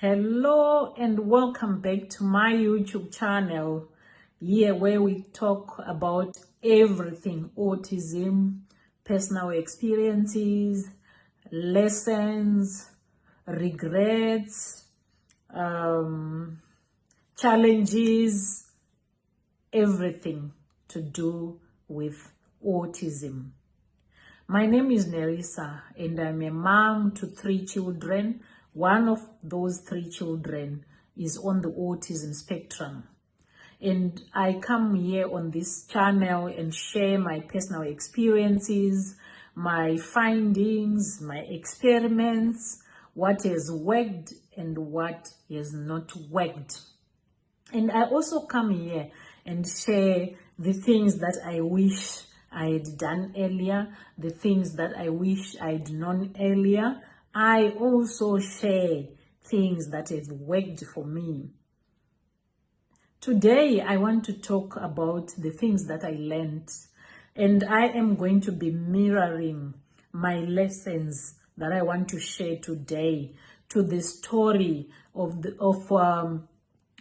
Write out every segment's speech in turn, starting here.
Hello and welcome back to my YouTube channel, here where we talk about everything autism, personal experiences, lessons, regrets, challenges, everything to do with autism. My name is Nerissa and I'm a mom to 3 children. One of those 3 children is on the autism spectrum. And I come here on this channel and share my personal experiences, my findings, my experiments, what has worked and what has not worked. And I also come here and share the things that I wish I had done earlier, the things that I wish I'd known earlier. I also share things that have worked for me. Today, I want to talk about the things that I learned, and I am going to be mirroring my lessons that I want to share today to the story of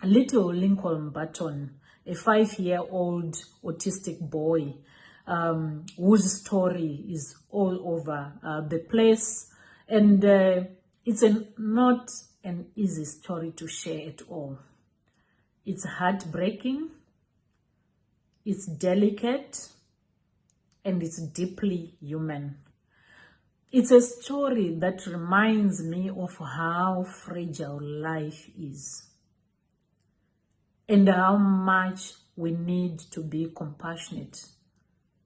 little Lincoln Button, a 5-year-old autistic boy whose story is all over the place. And it's not an easy story to share at all. It's heartbreaking, it's delicate, and it's deeply human. It's a story that reminds me of how fragile life is and how much we need to be compassionate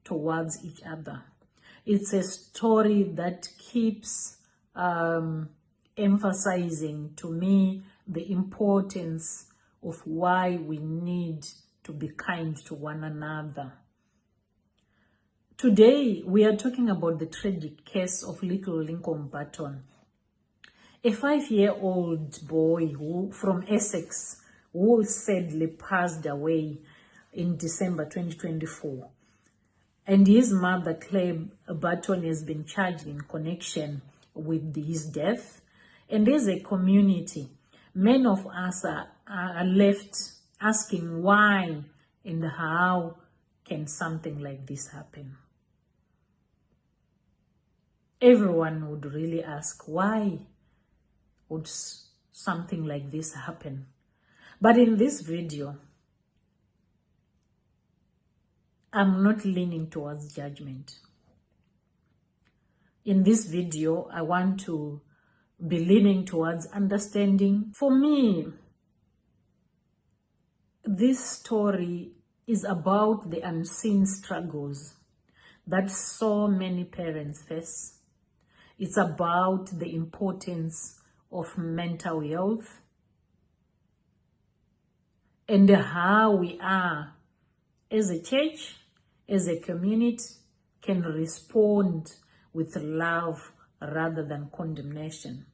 towards each other. It's a story that keeps emphasizing to me the importance of why we need to be kind to one another. Today, we are talking about the tragic case of little Lincoln Button, a 5-year-old boy from Essex who sadly passed away in December 2024. And his mother, Claire Button, has been charged in connection with his death. And as a community, many of us are left asking why and how can something like this happen? Everyone would really ask, why would something like this happen? But in this video, I'm not leaning towards judgment. In this video, I want to be leaning towards understanding. For me, this story is about the unseen struggles that so many parents face. It's about the importance of mental health and how we are, as a church, as a community, can respond with love rather than condemnation.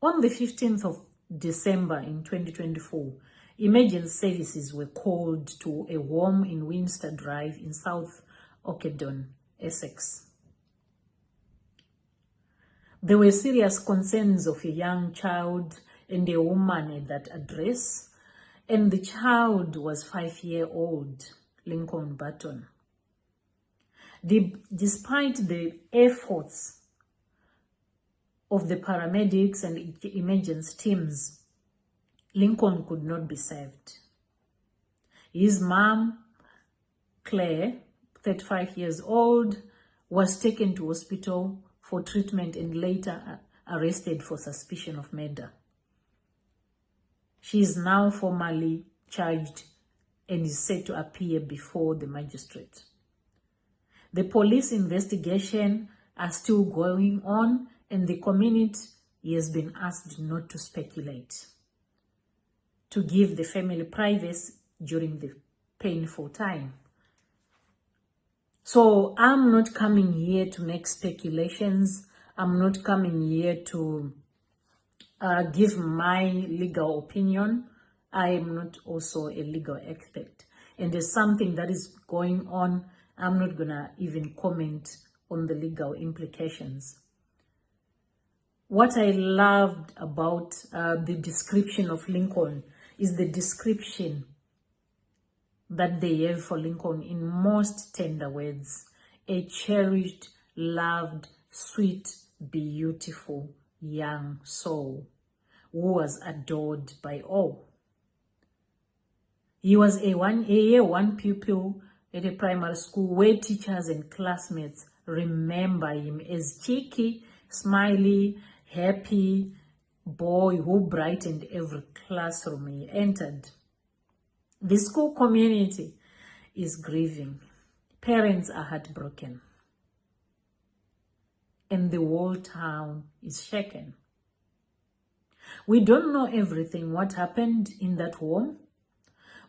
On the 15th of December in 2024, emergency services were called to a home in Winster Drive in South Ockendon, Essex. There were serious concerns of a young child and a woman at that address, and the child was 5-year-old Lincoln Button. Despite the efforts of the paramedics and emergency teams, Lincoln could not be saved. His mom, Claire, 35 years old, was taken to hospital for treatment and later arrested for suspicion of murder. She is now formally charged and is set to appear before the magistrate. The police investigation are still going on, and the community has been asked not to speculate, to give the family privacy during the painful time. So I'm not coming here to make speculations. I'm not coming here to give my legal opinion. I am not also a legal expert. And there's something that is going on. I'm not going to even comment on the legal implications. What I loved about the description of Lincoln is the description that they have for Lincoln in most tender words. A cherished, loved, sweet, beautiful young soul who was adored by all. He was a year one pupil at a primary school where teachers and classmates remember him as cheeky, smiley, happy boy who brightened every classroom he entered. The school community is grieving. Parents are heartbroken. And the whole town is shaken. We don't know everything what happened in that home,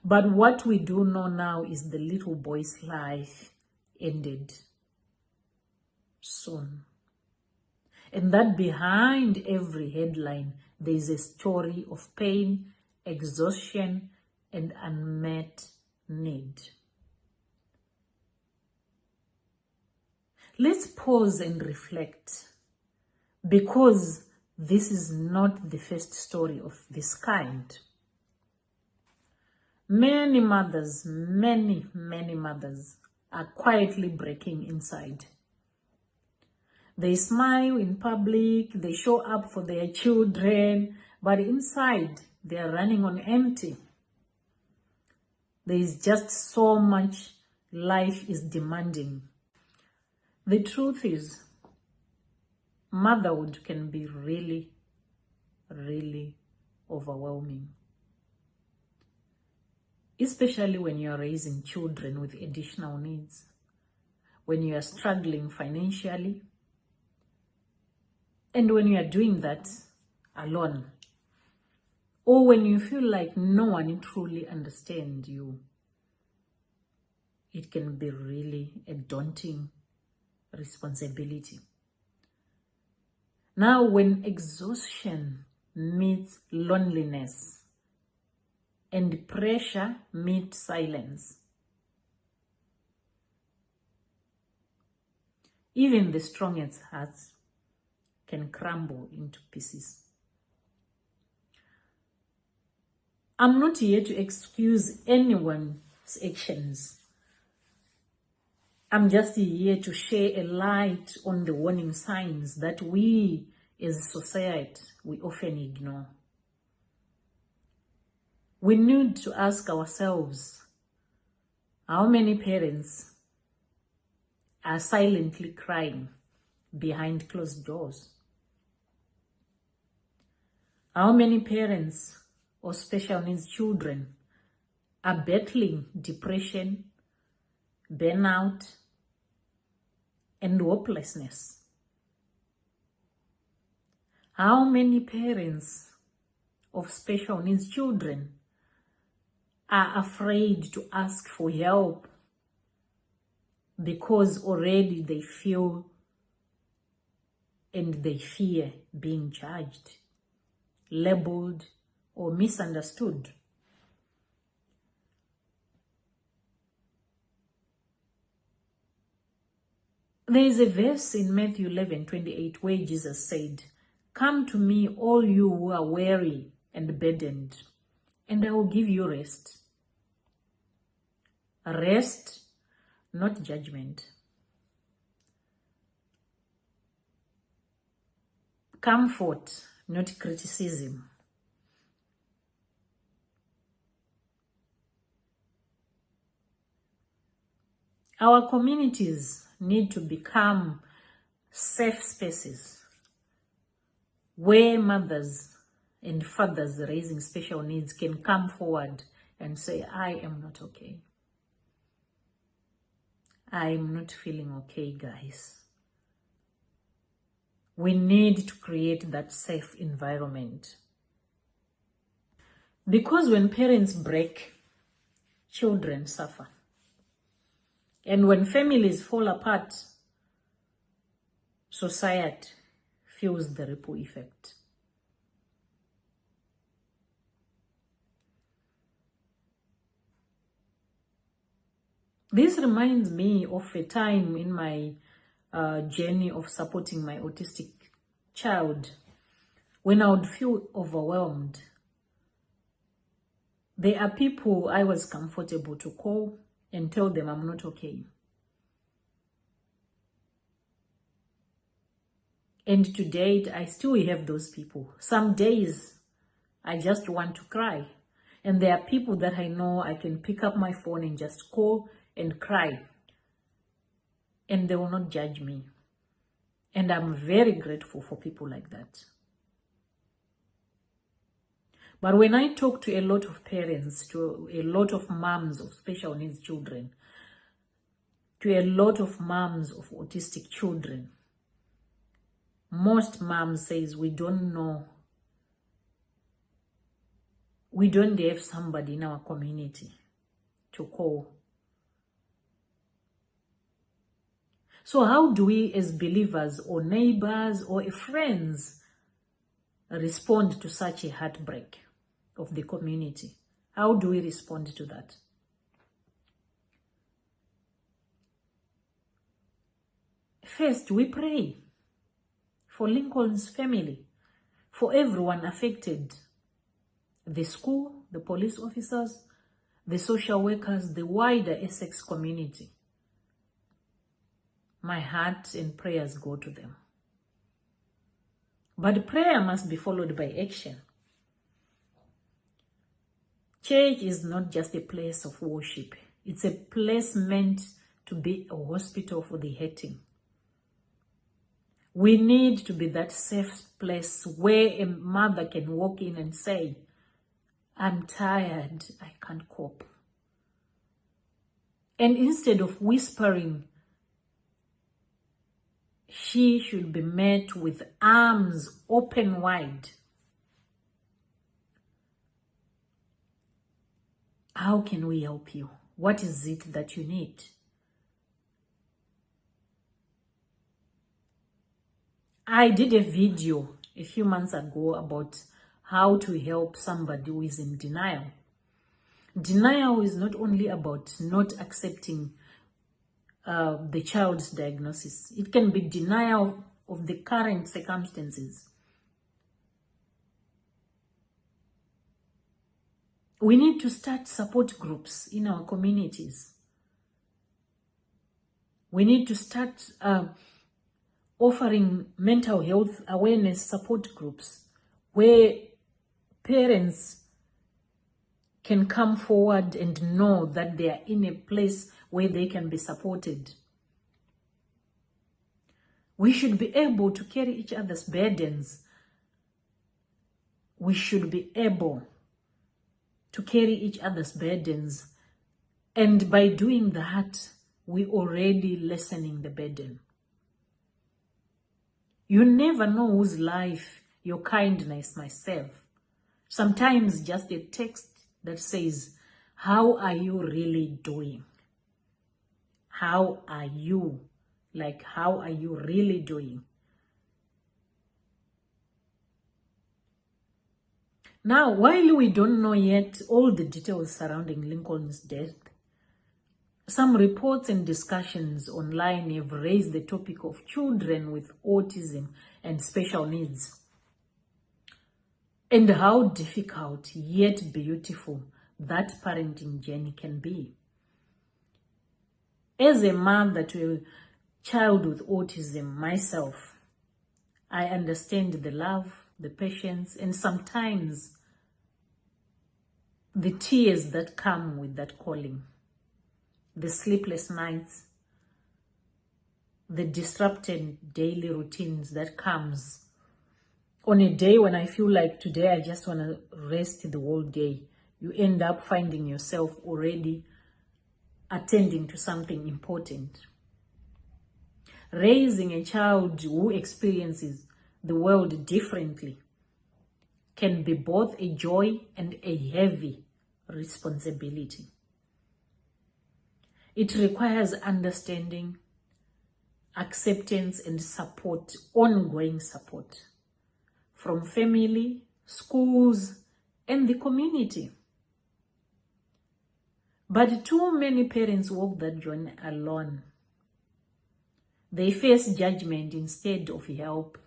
but what we do know now is the little boy's life ended soon. And that behind every headline, there is a story of pain, exhaustion, and unmet need. Let's pause and reflect, because this is not the first story of this kind. Many mothers are quietly breaking inside. They smile in public, they show up for their children, but inside they are running on empty. There is just so much life is demanding. The truth is, motherhood can be really, really overwhelming. Especially when you are raising children with additional needs, when you are struggling financially, and when you are doing that alone, or when you feel like no one truly understands you. It can be really a daunting responsibility. Now, when exhaustion meets loneliness and pressure meets silence, even the strongest hearts can crumble into pieces. I'm not here to excuse anyone's actions. I'm just here to share a light on the warning signs that we as a society, we often ignore. We need to ask ourselves, how many parents are silently crying behind closed doors? How many parents or special needs children are battling depression, burnout, and hopelessness? How many parents of special needs children are afraid to ask for help because already they feel and they fear being judged, labeled, or misunderstood? There is a verse in Matthew 11:28 where Jesus said, "Come to me, all you who are weary and burdened, and I will give you rest." Rest, not judgment. Comfort, not criticism. Our communities need to become safe spaces where mothers and fathers raising special needs can come forward and say, I am not okay. I am not feeling okay, guys. We need to create that safe environment. Because when parents break, children suffer. And when families fall apart, society feels the ripple effect. This reminds me of a time in my journey of supporting my autistic child. when I would feel overwhelmed, there are people I was comfortable to call and tell them I'm not okay. And to date, I still have those people. Some days, I just want to cry. And there are people that I know I can pick up my phone and just call and cry. And they will not judge me. And I'm very grateful for people like that. But when I talk to a lot of parents, to a lot of moms of special needs children, to a lot of moms of autistic children, most moms says we don't know. We don't have somebody in our community to call. So how do we as believers or neighbors or friends respond to such a heartbreak of the community? How do we respond to that? First, we pray for Lincoln's family, for everyone affected, the school, the police officers, the social workers, the wider Essex community. My heart and prayers go to them. But prayer must be followed by action. Church is not just a place of worship. It's a place meant to be a hospital for the hurting. We need to be that safe place where a mother can walk in and say, I'm tired, I can't cope. And instead of whispering, she should be met with arms open wide. How can we help you? What is it that you need? I did a video a few months ago about how to help somebody who is in denial. Denial is not only about not accepting the child's diagnosis. It can be denial of the current circumstances. We need to start support groups in our communities. We need to start offering mental health awareness support groups where parents can come forward and know that they are in a place where they can be supported. We should be able to carry each other's burdens. We should be able to carry each other's burdens. And by doing that, we're already lessening the burden. You never know whose life your kindness might save. Sometimes just a text that says, how are you really doing? How are you? Like, how are you really doing? Now, while we don't know yet all the details surrounding Lincoln's death, some reports and discussions online have raised the topic of children with autism and special needs, and how difficult yet beautiful that parenting journey can be. As a mother to a child with autism myself, I understand the love, the patience, and sometimes the tears that come with that calling, the sleepless nights, the disrupted daily routines that comes on a day when I feel like today I just want to rest the whole day. You end up finding yourself already attending to something important. Raising a child who experiences the world differently can be both a joy and a heavy responsibility. It requires understanding, acceptance, and support, ongoing support from family, schools, and the community. But too many parents walk that journey alone. They face judgment instead of help.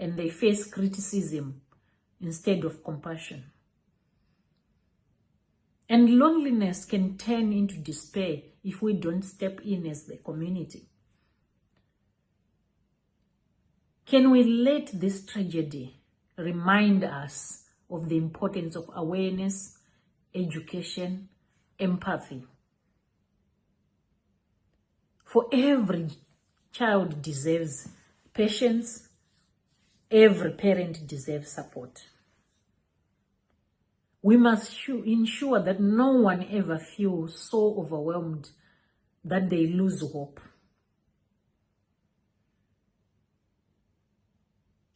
and they face criticism instead of compassion. And loneliness can turn into despair if we don't step in as the community. Can we let this tragedy remind us of the importance of awareness, education, empathy? For every child deserves patience, every parent deserves support. We must ensure that no one ever feels so overwhelmed that they lose hope.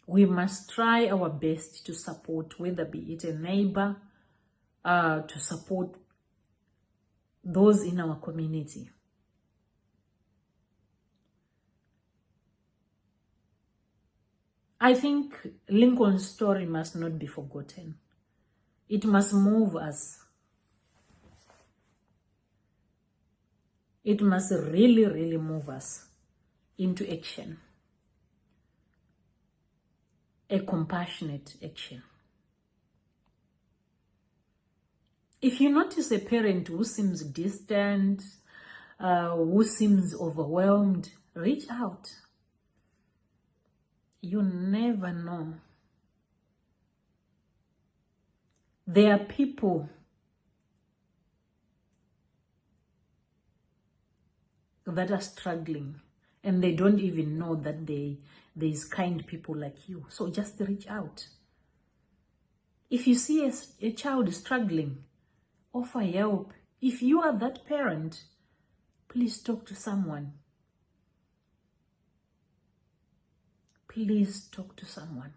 We must try our best to support, whether be it a neighbor, to support those in our community. I think Lincoln's story must not be forgotten. It must move us. It must really, really move us into action. A compassionate action. If you notice a parent who seems distant, who seems overwhelmed, reach out. You never know. There are people that are struggling and they don't even know that there's kind people like you. So just reach out. If you see a child struggling, offer help. If you are that parent, please talk to someone. Please talk to someone.